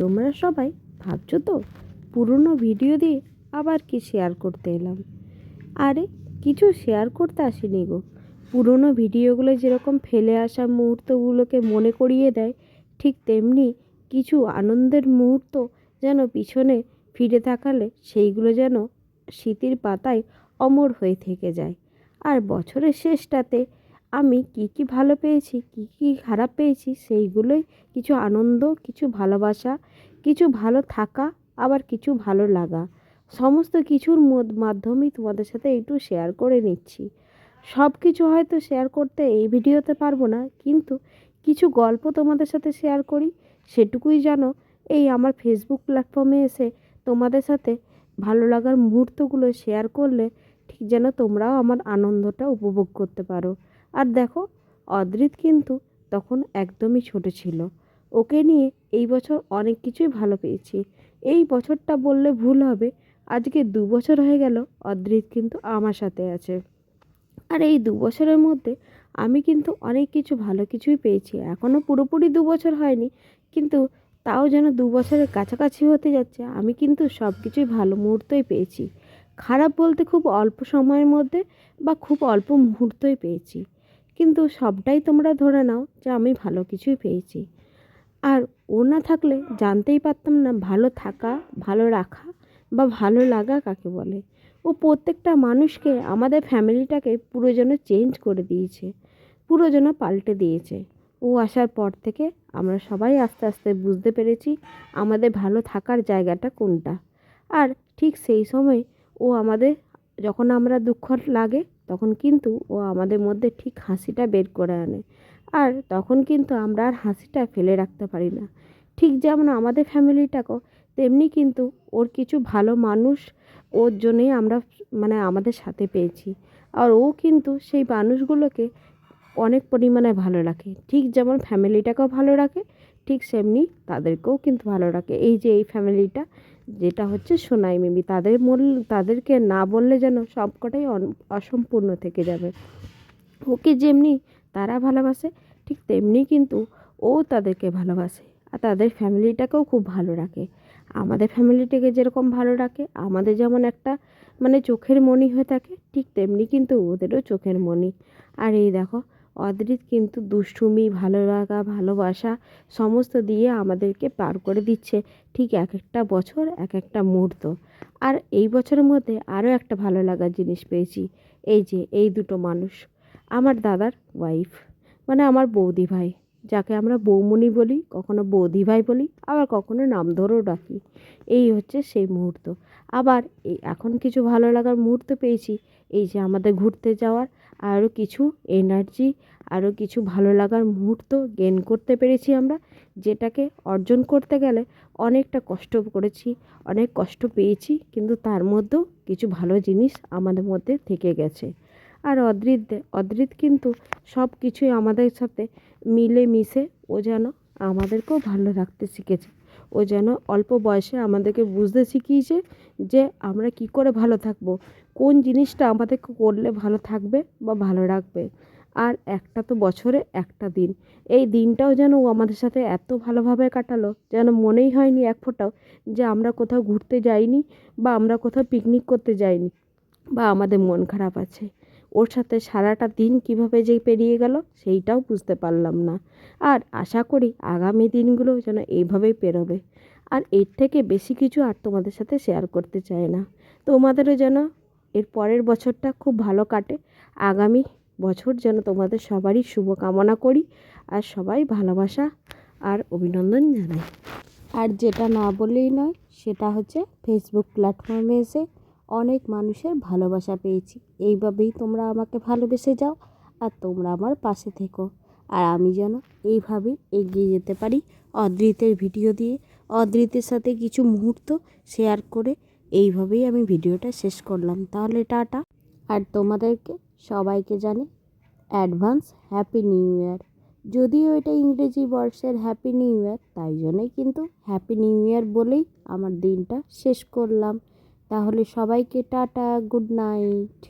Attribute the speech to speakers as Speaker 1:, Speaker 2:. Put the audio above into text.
Speaker 1: তোমরা সবাই ভাবছো তো পুরনো ভিডিও দিয়ে আবার কি শেয়ার করতে এলাম। আরে কিছু শেয়ার করতে আসিনি গো। পুরনো ভিডিওগুলো যেরকম ফেলে আসা মুহূর্তগুলোকে মনে করিয়ে দেয়, ঠিক তেমনি কিছু আনন্দের মুহূর্ত যেন পিছনে ফিরে তাকালে সেইগুলো যেন স্মৃতির পাতায় অমর হয়ে থেকে যায়। আর বছরের শেষটাতে আমি কি কি ভালো পেয়েছি, কি কি খারাপ পেয়েছি, সেইগুলোই কিছু আনন্দ, কিছু ভালোবাসা, কিছু ভালো থাকা, আবার কিছু ভালো লাগা, সমস্ত কিছুর মাধ্যমেই তোমাদের সাথে একটু শেয়ার করে নিচ্ছি। সব কিছু হয়তো শেয়ার করতে এই ভিডিওতে পারবো না, কিন্তু কিছু গল্প তোমাদের সাথে শেয়ার করি, সেটুকুই যেন এই আমার ফেসবুক প্ল্যাটফর্মে এসে তোমাদের সাথে ভালো লাগার মুহূর্তগুলো শেয়ার করলে ঠিক যেন তোমরাও আমার আনন্দটা উপভোগ করতে পারো। আর দেখো, অদ্রিত কিন্তু তখন একদমই ছোট ছিল। ওকে নিয়ে এই বছর অনেক কিছুই ভালো পেয়েছি। এই বছরটা বললে ভুল হবে, আজকে 2 বছর হয়ে গেল অদ্রিত কিন্তু আমার সাথে আছে। আর এই 2 বছরের মধ্যে আমি কিন্তু অনেক কিছু ভালো কিছুই পেয়েছি। এখনও পুরোপুরি 2 বছর হয়নি, কিন্তু তাও যেন 2 বছরের কাছাকাছি হতে যাচ্ছে। আমি কিন্তু সব কিছুই ভালো মুহূর্তই পেয়েছি। খারাপ বলতে খুব অল্প সময়ের মধ্যে বা খুব অল্প মুহূর্তই পেয়েছি, কিন্তু সবটাই তোমরা ধরে নাও যে আমি ভালো কিছুই পেয়েছি। আর ও না থাকলে জানতেই পারতাম না ভালো থাকা, ভালো রাখা বা ভালো লাগা কাকে বলে। ও প্রত্যেকটা মানুষকে, আমাদের ফ্যামিলিটাকে পুরো যেন চেঞ্জ করে দিয়েছে, পুরো যেন পাল্টে দিয়েছে। ও আসার পর থেকে আমরা সবাই আস্তে আস্তে বুঝতে পেরেছি আমাদের ভালো থাকার জায়গাটা কোনটা। আর ঠিক সেই সময় ও আমাদের, যখন আমরা দুঃখ লাগে তখন কিন্তু ও আমাদের মধ্যে ঠিক হাসিটা বের করে আনে। আর তখন কিন্তু আমরা আর হাসিটা ফেলে রাখতে পারি না। ঠিক যেমন আমাদের ফ্যামিলিটাকেও, তেমনি কিন্তু ওর কিছু ভালো মানুষ ওর জন্যই আমরা আমাদের সাথে পেয়েছি। আর ও কিন্তু সেই মানুষগুলোকে অনেক পরিমাণে ভালো রাখে। ঠিক যেমন ফ্যামিলিটাকেও ভালো রাখে, ঠিক সেমনি তাদেরকেও কিন্তু ভালো রাখে। এই যে এই ফ্যামিলিটা, যেটা হচ্ছে সোনাই মিমি, তাদেরকে না বললে যেন সবকটাই অসম্পূর্ণ থেকে যাবে। ওকে যেমনি তারা ভালোবাসে, ঠিক তেমনি কিন্তু ও তাদেরকে ভালোবাসে। আর তাদের ফ্যামিলিটাকেও খুব ভালো রাখে। আমাদের ফ্যামিলিটাকে যেরকম ভালো রাখে, আমাদের যেমন একটা চোখের মণি হয়ে থাকে, ঠিক তেমনি কিন্তু ওদেরও চোখের মণি। আর এই দেখো, অদ্রিত কিন্তু দুষ্টুমি, ভালো লাগা, ভালোবাসা সমস্ত দিয়ে আমাদেরকে পার করে দিচ্ছে ঠিক এক একটা বছর, এক একটা মুহূর্ত। আর এই বছরের মধ্যে আরও একটা ভালো লাগার জিনিস পেয়েছি। এই যে এই দুটো মানুষ, আমার দাদার ওয়াইফ, আমার বৌদি ভাই, যাকে আমরা বৌমণি বলি, কখনো বৌদি ভাই বলি, আবার কখনো নাম ধরেও ডাকি। এই হচ্ছে সেই মুহূর্ত। আবার এই এখন কিছু ভালো লাগার মুহূর্ত পেয়েছি, এই যে আমাদের ঘুরতে যাওয়ার আরও কিছু এনার্জি, আরও কিছু ভালো লাগার মুহূর্ত গেইন করতে পেরেছি আমরা, যেটাকে অর্জন করতে গেলে অনেকটা কষ্ট করেছি, অনেক কষ্ট পেয়েছি, কিন্তু তার মধ্যেও কিছু ভালো জিনিস আমাদের মধ্যে থেকে গেছে। আর অদ্রিত কিন্তু সব কিছুই আমাদের সাথে মিলে মিশে ও যেন আমাদেরকেও ভালো রাখতে শিখেছে। ও যেন অল্প বয়সে আমাদেরকে বুঝতে শিখিয়েছে যে আমরা কি করে ভালো থাকবো, কোন জিনিসটা আমাদেরকে করলে ভালো থাকবে বা ভালো রাখবে। আর একটা তো বছরে একটা দিন, এই দিনটাও যেন ও আমাদের সাথে এত ভালোভাবে কাটালো, যেন মনেই হয়নি এক ফোঁটাও যে আমরা কোথাও ঘুরতে যাইনি বা আমরা কোথাও পিকনিক করতে যাইনি বা আমাদের মন খারাপ আছে। ওর সাথে সারাটা দিন কিভাবে যে পেরিয়ে গেল সেইটাও বুঝতে পারলাম না। আর আশা করি আগামী দিনগুলো যেন এইভাবেই পেরোবে। আর এর থেকে বেশি কিছু আর তোমাদের সাথে শেয়ার করতে চাই না। তোমাদেরও যেন এর পরের বছরটা খুব ভালো কাটে। আগামী বছর যেন তোমাদের সবারই শুভ কামনা করি, আর সবাই ভালোবাসা আর অভিনন্দন জানাই। আর যেটা না বললেই নয়, সেটা হচ্ছে ফেসবুক প্ল্যাটফর্মে এসে অনেক মানুষের ভালোবাসা পেয়েছি। এইভাবেই তোমরা আমাকে ভালোবেসে যাও, আর তোমরা আমার পাশে থেকো। আর আমি যেন এইভাবেই এগিয়ে যেতে পারি অদ্রিতের ভিডিও দিয়ে, অদ্রিতের সাথে কিছু মুহূর্ত শেয়ার করে। এইভাবেই আমি ভিডিওটা শেষ করলাম। তাহলে টাটা। আর তোমাদেরকে সবাইকে জানি অ্যাডভান্স হ্যাপি নিউ ইয়ার। যদিও এটা ইংরেজি বর্ষের হ্যাপি নিউ ইয়ার, তাই জন্যই কিন্তু হ্যাপি নিউ ইয়ার বলেই আমার দিনটা শেষ করলাম। তাহলে সবাইকে টাটা, গুড নাইট।